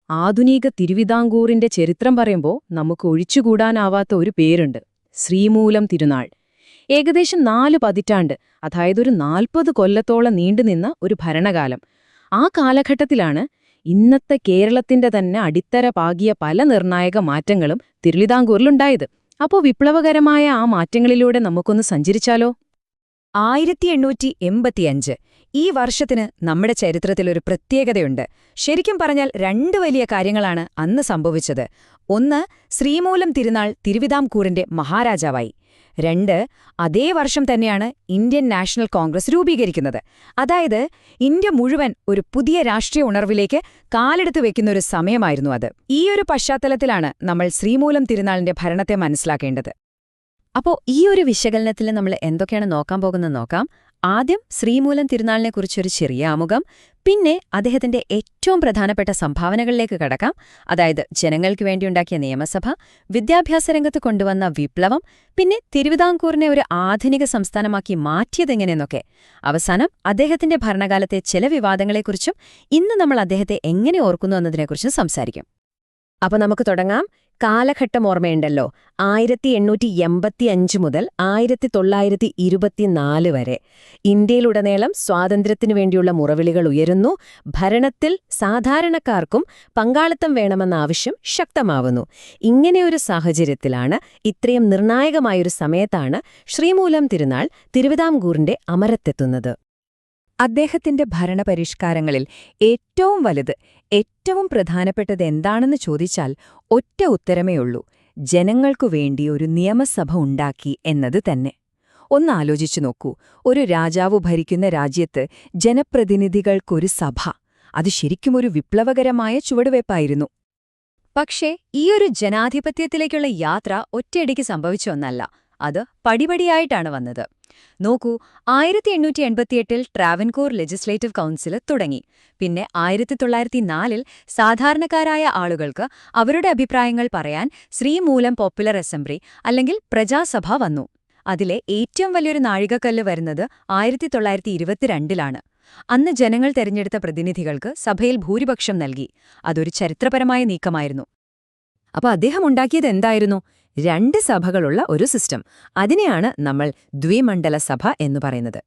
ആധുനിക തിരുവിതാംകൂറിന്റെ ചരിത്രം പറയുമ്പോൾ നമുക്ക് ഒഴിച്ചുകൂടാനാവാത്ത ഒരു പേരുണ്ട്: ശ്രീമൂലം തിരുനാൾ. ഏകദേശം 4 പതിറ്റാണ്ട്, അതായത് ഒരു 40 കൊല്ലത്തോളം നീണ്ടുനിന്ന ഒരു ഭരണകാലം. ആ കാലഘട്ടത്തിലാണ് ഇന്നത്തെ കേരളത്തിന്റെ തന്നെ അടിത്തറ പാകിയ പല നിർണായക മാറ്റങ്ങളും തിരുവിതാംകൂറിലുണ്ടായത്. അപ്പോൾ വിപ്ലവകരമായ ആ മാറ്റങ്ങളിലൂടെ നമുക്കൊന്ന് സഞ്ചരിച്ചാലോ? 1885 ഈ വർഷത്തിന് നമ്മുടെ ചരിത്രത്തിലൊരു പ്രത്യേകതയുണ്ട്. ശരിക്കും പറഞ്ഞാൽ 2 വലിയ കാര്യങ്ങളാണ് അന്ന് സംഭവിച്ചത്. ഒന്ന്, ശ്രീമൂലം തിരുനാൾ തിരുവിതാംകൂറിന്റെ മഹാരാജാവായി. 2, അതേ വർഷം തന്നെയാണ് ഇന്ത്യൻ നാഷണൽ കോൺഗ്രസ് രൂപീകരിക്കുന്നത്. അതായത് ഇന്ത്യ മുഴുവൻ ഒരു പുതിയ രാഷ്ട്രീയ ഉണർവിലേക്ക് കാലെടുത്തു വെക്കുന്നൊരു സമയമായിരുന്നു അത്. ഈയൊരു പശ്ചാത്തലത്തിലാണ് നമ്മൾ ശ്രീമൂലം തിരുനാളിന്റെ ഭരണത്തെ മനസ്സിലാക്കേണ്ടത്. അപ്പോൾ ഈ ഒരു വിശകലനത്തിൽ നമ്മൾ എന്തൊക്കെയാണ് നോക്കാൻ പോകുന്നത് നോക്കാം. ആദ്യം ശ്രീമൂലം തിരുനാളിനെക്കുറിച്ചൊരു ചെറിയ ആമുഖം, പിന്നെ അദ്ദേഹത്തിന്റെ ഏറ്റവും പ്രധാനപ്പെട്ട സംഭാവനകളിലേക്ക് കടക്കാം. അതായത് ജനങ്ങൾക്ക് വേണ്ടിയുണ്ടാക്കിയ നിയമസഭ, വിദ്യാഭ്യാസ രംഗത്ത് കൊണ്ടുവന്ന വിപ്ലവം, പിന്നെ തിരുവിതാംകൂറിനെ ഒരു ആധുനിക സംസ്ഥാനമാക്കി മാറ്റിയതെങ്ങനെയെന്നൊക്കെ. അവസാനം അദ്ദേഹത്തിന്റെ ഭരണകാലത്തെ ചില വിവാദങ്ങളെക്കുറിച്ചും ഇന്ന് നമ്മൾ അദ്ദേഹത്തെ എങ്ങനെ ഓർക്കുന്നു എന്നതിനെക്കുറിച്ചും സംസാരിക്കും. അപ്പോൾ നമുക്ക് തുടങ്ങാം. കാലഘട്ടം ഓർമ്മയുണ്ടല്ലോ, 1885 മുതൽ 1924 വരെ ഇന്ത്യയിലുടനീളം സ്വാതന്ത്ര്യത്തിനു വേണ്ടിയുള്ള മുറവിളികൾ ഉയരുന്നു. ഭരണത്തിൽ സാധാരണക്കാർക്കും പങ്കാളിത്തം വേണമെന്ന ആവശ്യം ശക്തമാവുന്നു. ഇങ്ങനെയൊരു സാഹചര്യത്തിലാണ്, ഇത്രയും നിർണായകമായൊരു സമയത്താണ് ശ്രീമൂലം തിരുനാൾ തിരുവിതാംകൂറിന്റെ അമരത്തെത്തുന്നത്. അദ്ദേഹത്തിന്റെ ഭരണപരിഷ്കാരങ്ങളിൽ ഏറ്റവും വലുത്, ഏറ്റവും പ്രധാനപ്പെട്ടത് എന്താണെന്ന് ചോദിച്ചാൽ ഒറ്റ ഉത്തരമേയുള്ളൂ: ജനങ്ങൾക്കു വേണ്ടി ഒരു നിയമസഭ ഉണ്ടാക്കി എന്നത് തന്നെ. ഒന്നാലോചിച്ചു നോക്കൂ, ഒരു രാജാവ് ഭരിക്കുന്ന രാജ്യത്ത് ജനപ്രതിനിധികൾക്കൊരു സഭ. അത് ശരിക്കും ഒരു വിപ്ലവകരമായ ചുവടുവയ്പ്പായിരുന്നു. പക്ഷേ ഈയൊരു ജനാധിപത്യത്തിലേക്കുള്ള യാത്ര ഒറ്റയടിക്ക് സംഭവിച്ച ഒന്നല്ല. അത് പടിപടിയായിട്ടാണ് വന്നത്. നോക്കൂ, 1888 ട്രാവൻകൂർ ലെജിസ്ലേറ്റീവ് കൗൺസിൽ തുടങ്ങി. പിന്നെ 1904 സാധാരണക്കാരായ ആളുകൾക്ക് അവരുടെ അഭിപ്രായങ്ങൾ പറയാൻ ശ്രീമൂലം പോപ്പുലർ അസംബ്ലി അല്ലെങ്കിൽ പ്രജാസഭ വന്നു. അതിലെ ഏറ്റവും വലിയൊരു നാഴികക്കല്ല് വരുന്നത് 1922 അന്ന് ജനങ്ങൾ തെരഞ്ഞെടുത്ത പ്രതിനിധികൾക്ക് സഭയിൽ ഭൂരിപക്ഷം നൽകി. അതൊരു ചരിത്രപരമായ നീക്കമായിരുന്നു. അപ്പോൾ അദ്ദേഹം ഉണ്ടാക്കിയത് എന്തായിരുന്നു? 2 സഭകളുള്ള ഒരു സിസ്റ്റം. അതിനെയാണ് നമ്മൾ ദ്വിമണ്ഡല സഭ എന്ന് പറയുന്നത്.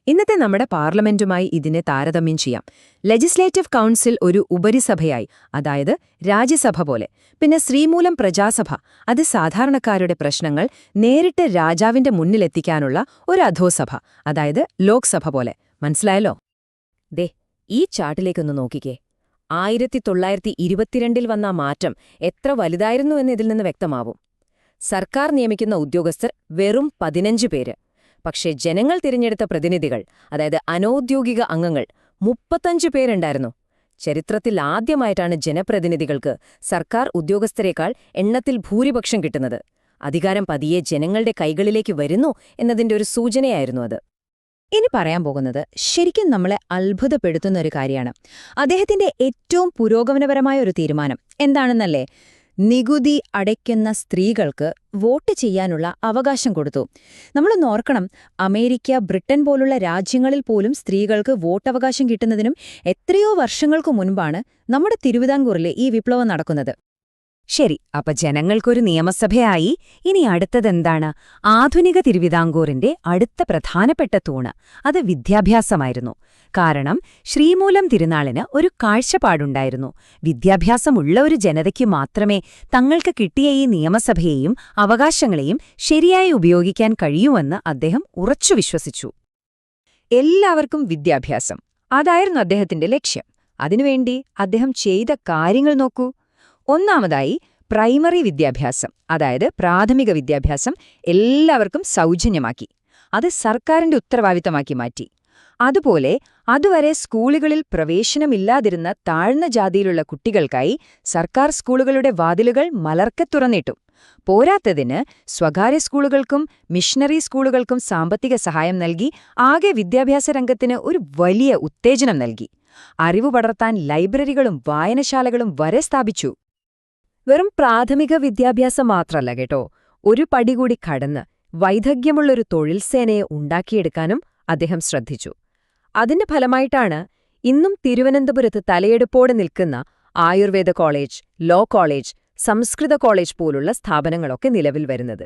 ഇന്നത്തെ നമ്മുടെ പാർലമെന്റുമായി ഇതിനെ താരതമ്യം ചെയ്യാം. ലെജിസ്ലേറ്റീവ് കൗൺസിൽ ഒരു ഉപരിസഭയായി, അതായത് രാജ്യസഭ പോലെ. പിന്നെ ശ്രീമൂലം പ്രജാസഭ, അത് സാധാരണക്കാരുടെ പ്രശ്നങ്ങൾ നേരിട്ട് രാജാവിന്റെ മുന്നിലെത്തിക്കാനുള്ള ഒരു അധോസഭ, അതായത് ലോക്സഭ പോലെ. മനസ്സിലായല്ലോ? ദേ, ഈ ചാർട്ടിലേക്കൊന്ന് നോക്കിക്കേ. 1922 വന്ന മാറ്റം എത്ര വലുതായിരുന്നു എന്ന് ഇതിൽ നിന്ന് വ്യക്തമാവും. സർക്കാർ നിയമിക്കുന്ന ഉദ്യോഗസ്ഥർ വെറും 15 പേര്. പക്ഷേ ജനങ്ങൾ തിരഞ്ഞെടുത്ത പ്രതിനിധികൾ, അതായത് അനൗദ്യോഗിക അംഗങ്ങൾ, 35 പേരുണ്ടായിരുന്നു. ചരിത്രത്തിൽ ആദ്യമായിട്ടാണ് ജനപ്രതിനിധികൾക്ക് സർക്കാർ ഉദ്യോഗസ്ഥരെക്കാൾ എണ്ണത്തിൽ ഭൂരിപക്ഷം കിട്ടുന്നത്. അധികാരം പതിയെ ജനങ്ങളുടെ കൈകളിലേക്ക് വരുന്നു എന്നതിന്റെ ഒരു സൂചനയായിരുന്നു അത്. ഇനി പറയാൻ പോകുന്നത് ശരിക്കും നമ്മളെ അത്ഭുതപ്പെടുത്തുന്ന ഒരു കാര്യമാണ്. അദ്ദേഹത്തിന്റെ ഏറ്റവും പുരോഗമനപരമായ ഒരു തീരുമാനം എന്താണെന്നല്ലേ? നികുതി അടയ്ക്കുന്ന സ്ത്രീകൾക്ക് വോട്ട് ചെയ്യാനുള്ള അവകാശം കൊടുത്തു. നമ്മളൊന്ന് ഓർക്കണം, അമേരിക്ക, ബ്രിട്ടൻ പോലുള്ള രാജ്യങ്ങളിൽ പോലും സ്ത്രീകൾക്ക് വോട്ടവകാശം കിട്ടുന്നതിനും എത്രയോ വർഷങ്ങൾക്കു മുൻപാണ് നമ്മുടെ തിരുവിതാംകൂറിലെ ഈ വിപ്ലവം നടക്കുന്നത്. ശരി, അപ്പൊ ജനങ്ങൾക്കൊരു നിയമസഭയായി. ഇനി അടുത്തതെന്താണ്? ആധുനിക തിരുവിതാംകൂറിന്റെ അടുത്ത പ്രധാനപ്പെട്ട തൂണ്, അത് വിദ്യാഭ്യാസമായിരുന്നു. കാരണം ശ്രീമൂലം തിരുനാളിന് ഒരു കാഴ്ചപ്പാടുണ്ടായിരുന്നു. വിദ്യാഭ്യാസമുള്ള ഒരു ജനതയ്ക്ക് മാത്രമേ തങ്ങൾക്ക് കിട്ടിയ ഈ നിയമസഭയെയും അവകാശങ്ങളെയും ശരിയായി ഉപയോഗിക്കാൻ കഴിയൂവെന്ന് അദ്ദേഹം ഉറച്ചു വിശ്വസിച്ചു. എല്ലാവർക്കും വിദ്യാഭ്യാസം, അതായിരുന്നു അദ്ദേഹത്തിന്റെ ലക്ഷ്യം. അതിനുവേണ്ടി അദ്ദേഹം ചെയ്ത കാര്യങ്ങൾ നോക്കൂ. ഒന്നാമതായി, പ്രൈമറി വിദ്യാഭ്യാസം, അതായത് പ്രാഥമിക വിദ്യാഭ്യാസം എല്ലാവർക്കും സൗജന്യമാക്കി. അത് സർക്കാരിന്റെ ഉത്തരവാദിത്തമാക്കി മാറ്റി. അതുപോലെ അതുവരെ സ്കൂളുകളിൽ പ്രവേശനമില്ലാതിരുന്ന താഴ്ന്ന ജാതിയിലുള്ള കുട്ടികൾക്കായി സർക്കാർ സ്കൂളുകളുടെ വാതിലുകൾ മലർക്കെ തുറന്നിട്ടു. പോരാത്തതിന് സ്വകാര്യ സ്കൂളുകൾക്കും മിഷണറി സ്കൂളുകൾക്കും സാമ്പത്തിക സഹായം നൽകി ആകെ വിദ്യാഭ്യാസ രംഗത്തിന് ഒരു വലിയ ഉത്തേജനം നൽകി. അറിവ് പടർത്താൻ ലൈബ്രറികളും വായനശാലകളും വരെ സ്ഥാപിച്ചു. വെറും പ്രാഥമിക വിദ്യാഭ്യാസം മാത്രമല്ല കേട്ടോ, ഒരു പടി കൂടി കടന്ന് വൈദഗ്ധ്യമുള്ളൊരു തൊഴിൽ സേനയെ ഉണ്ടാക്കിയെടുക്കാനും അദ്ദേഹം ശ്രദ്ധിച്ചു. അതിന്റെ ഫലമായിട്ടാണ് ഇന്നും തിരുവനന്തപുരത്ത് തലയെടുപ്പോടെ നിൽക്കുന്ന ആയുർവേദ കോളേജ്, ലോ കോളേജ്, സംസ്കൃത കോളേജ് പോലുള്ള സ്ഥാപനങ്ങളൊക്കെ നിലവിൽ വരുന്നത്.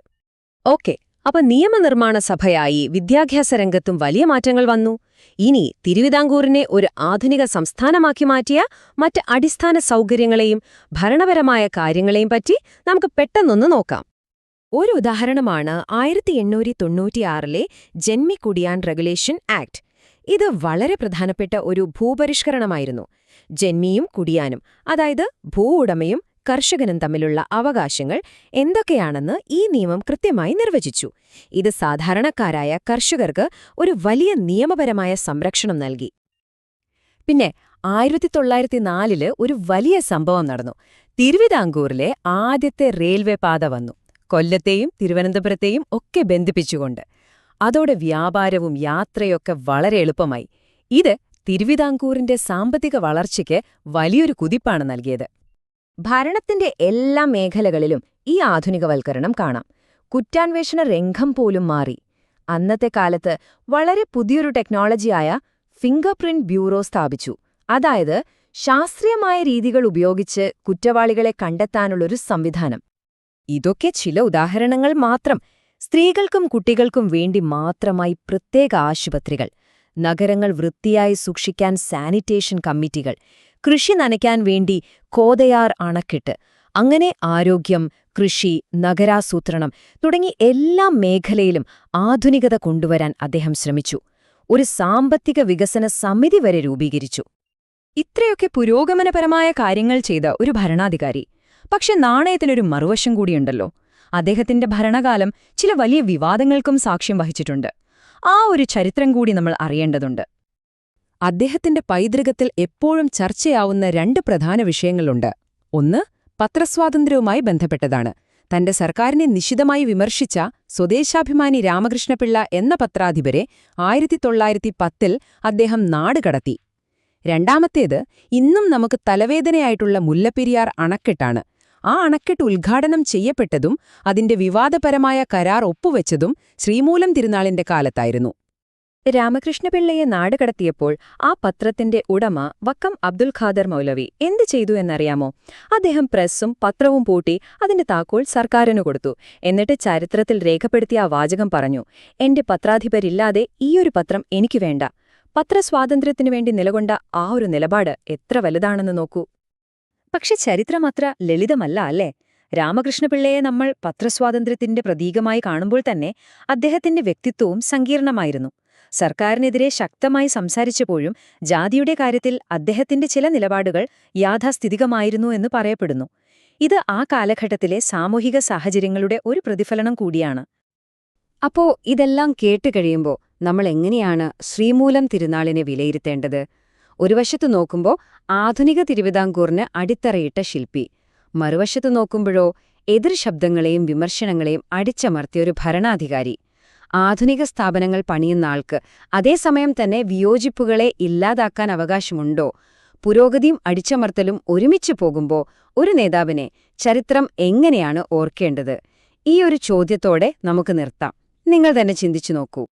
ഓക്കെ, അപ്പൊ നിയമനിർമ്മാണ സഭയായി വിദ്യാഭ്യാസ രംഗത്തും വലിയ മാറ്റങ്ങൾ വന്നു. ഇനി തിരുവിതാംകൂറിനെ ഒരു ആധുനിക സംസ്ഥാനമാക്കി മാറ്റിയ മറ്റ് അടിസ്ഥാന സൗകര്യങ്ങളെയും ഭരണപരമായ കാര്യങ്ങളെയും പറ്റി നമുക്ക് പെട്ടെന്നൊന്ന് നോക്കാം. ഒരു ഉദാഹരണമാണ് 1896 ജന്മികുടിയാൻ റെഗുലേഷൻ ആക്ട്. ഇത് വളരെ പ്രധാനപ്പെട്ട ഒരു ഭൂപരിഷ്കരണമായിരുന്നു. ജന്മിയും കുടിയാനും, അതായത് ഭൂ ഉടമയും കർഷകനും തമ്മിലുള്ള അവകാശങ്ങൾ എന്തൊക്കെയാണെന്ന് ഈ നിയമം കൃത്യമായി നിർവചിച്ചു. ഇത് സാധാരണക്കാരായ കർഷകർക്ക് ഒരു വലിയ നിയമപരമായ സംരക്ഷണം നൽകി. പിന്നെ 1904 ഒരു വലിയ സംഭവം നടന്നു. തിരുവിതാംകൂറിലെ ആദ്യത്തെ റെയിൽവേ പാത വന്നു, കൊല്ലത്തെയും തിരുവനന്തപുരത്തെയും ഒക്കെ ബന്ധിപ്പിച്ചുകൊണ്ട്. അതോടെ വ്യാപാരവും യാത്രയൊക്കെ വളരെ എളുപ്പമായി. ഇത് തിരുവിതാംകൂറിന്റെ സാമ്പത്തിക വളർച്ചയ്ക്ക് വലിയൊരു കുതിപ്പാണ് നൽകിയത്. ഭരണത്തിന്റെ എല്ലാ മേഖലകളിലും ഈ ആധുനികവൽക്കരണം കാണാം. കുറ്റാന്വേഷണ രംഗം പോലും മാറി. അന്നത്തെ കാലത്ത് വളരെ പുതിയൊരു ടെക്നോളജിയായ ഫിംഗർ പ്രിന്റ് ബ്യൂറോ സ്ഥാപിച്ചു. അതായത് ശാസ്ത്രീയമായ രീതികൾ ഉപയോഗിച്ച് കുറ്റവാളികളെ കണ്ടെത്താനുള്ളൊരു സംവിധാനം. ഇതൊക്കെ ചില ഉദാഹരണങ്ങൾ മാത്രം. സ്ത്രീകൾക്കും കുട്ടികൾക്കും വേണ്ടി മാത്രമായി പ്രത്യേക ആശുപത്രികൾ, നഗരങ്ങൾ വൃത്തിയായി സൂക്ഷിക്കാൻ സാനിറ്റേഷൻ കമ്മിറ്റികൾ, കൃഷി നനയ്ക്കാൻ വേണ്ടി കോതയാർ അണക്കെട്ട്, അങ്ങനെ ആരോഗ്യം, കൃഷി, നഗരാസൂത്രണം തുടങ്ങി എല്ലാ മേഖലയിലും ആധുനികത കൊണ്ടുവരാൻ അദ്ദേഹം ശ്രമിച്ചു. ഒരു സാമ്പത്തിക വികസന സമിതി വരെ രൂപീകരിച്ചു. ഇത്രയൊക്കെ പുരോഗമനപരമായ കാര്യങ്ങൾ ചെയ്ത ഒരു ഭരണാധികാരി. പക്ഷെ നാണയത്തിനൊരു മറുവശം കൂടിയുണ്ടല്ലോ. അദ്ദേഹത്തിന്റെ ഭരണകാലം ചില വലിയ വിവാദങ്ങൾക്കും സാക്ഷ്യം വഹിച്ചിട്ടുണ്ട്. ആ ഒരു ചരിത്രം കൂടി നമ്മൾ അറിയേണ്ടതുണ്ട്. അദ്ദേഹത്തിന്റെ പൈതൃകത്തിൽ എപ്പോഴും ചർച്ചയാവുന്ന 2 പ്രധാന വിഷയങ്ങളുണ്ട്. ഒന്ന് പത്രസ്വാതന്ത്ര്യവുമായി ബന്ധപ്പെട്ടതാണ്. തന്റെ സർക്കാരിനെ നിശിതമായി വിമർശിച്ച സ്വദേശാഭിമാനി രാമകൃഷ്ണപിള്ള എന്ന പത്രാധിപരെ 1910 അദ്ദേഹം നാടുകടത്തി. രണ്ടാമത്തേത് ഇന്നും നമുക്ക് തലവേദനയായിട്ടുള്ള മുല്ലപ്പെരിയാർ അണക്കെട്ടാണ്. ആ അണക്കെട്ട് ഉദ്ഘാടനം ചെയ്യപ്പെട്ടതും അതിന്റെ വിവാദപരമായ കരാർ ഒപ്പുവെച്ചതും ശ്രീമൂലം തിരുനാളിന്റെ കാലത്തായിരുന്നു. രാമകൃഷ്ണപിള്ളയെ നാടുകടത്തിയപ്പോൾ ആ പത്രത്തിന്റെ ഉടമ വക്കം അബ്ദുൽ ഖാദർ മൗലവി എന്തു ചെയ്തു എന്നറിയാമോ? അദ്ദേഹം പ്രസ്സും പത്രവും പൂട്ടി അതിന്റെ താക്കോൽ സർക്കാരിനു കൊടുത്തു. എന്നിട്ട് ചരിത്രത്തിൽ രേഖപ്പെടുത്തിയ ആ വാചകം പറഞ്ഞു, എന്റെ പത്രാധിപരില്ലാതെ ഈയൊരു പത്രം എനിക്കു വേണ്ട. പത്രസ്വാതന്ത്ര്യത്തിനു വേണ്ടി നിലകൊണ്ട ആ ഒരു നിലപാട് എത്ര വലുതാണെന്ന് നോക്കൂ. പക്ഷെ ചരിത്രമത്ര ലളിതമല്ല അല്ലേ? രാമകൃഷ്ണപിള്ളയെ നമ്മൾ പത്രസ്വാതന്ത്ര്യത്തിന്റെ പ്രതീകമായി കാണുമ്പോൾ തന്നെ അദ്ദേഹത്തിന്റെ വ്യക്തിത്വവും സങ്കീർണമായിരുന്നു. സർക്കാരിനെതിരെ ശക്തമായി സംസാരിച്ചപ്പോഴും ജാതിയുടെ കാര്യത്തിൽ അദ്ദേഹത്തിന്റെ ചില നിലപാടുകൾ യാഥാസ്ഥിതികമായിരുന്നു എന്ന് പറയപ്പെടുന്നു. ഇത് ആ കാലഘട്ടത്തിലെ സാമൂഹിക സാഹചര്യങ്ങളുടെ ഒരു പ്രതിഫലനം കൂടിയാണ്. അപ്പോ ഇതെല്ലാം കേട്ടുകഴിയുമ്പോൾ നമ്മൾ എങ്ങനെയാണ് ശ്രീമൂലം തിരുനാളിനെ വിലയിരുത്തേണ്ടത്? ഒരു വശത്തു നോക്കുമ്പോൾ ആധുനിക തിരുവിതാംകൂറിന് അടിത്തറയിട്ട ശില്പി, മറുവശത്തു നോക്കുമ്പോഴോ എതിർ ശബ്ദങ്ങളെയും വിമർശനങ്ങളെയും അടിച്ചമർത്തിയൊരു ഭരണാധികാരി. ആധുനിക സ്ഥാപനങ്ങൾ പണിയുന്ന ആൾക്ക് അതേസമയം തന്നെ വിയോജിപ്പുകളെ ഇല്ലാതാക്കാൻ അവകാശമുണ്ടോ? പുരോഗതിയും അടിച്ചമർത്തലും ഒരുമിച്ചു പോകുമ്പോൾ ഒരു നേതാവിനെ ചരിത്രം എങ്ങനെയാണ് ഓർക്കേണ്ടത്? ഈ ഒരു ചോദ്യത്തോടെ നമുക്ക് നിർത്താം. നിങ്ങൾ തന്നെ ചിന്തിച്ചു നോക്കൂ.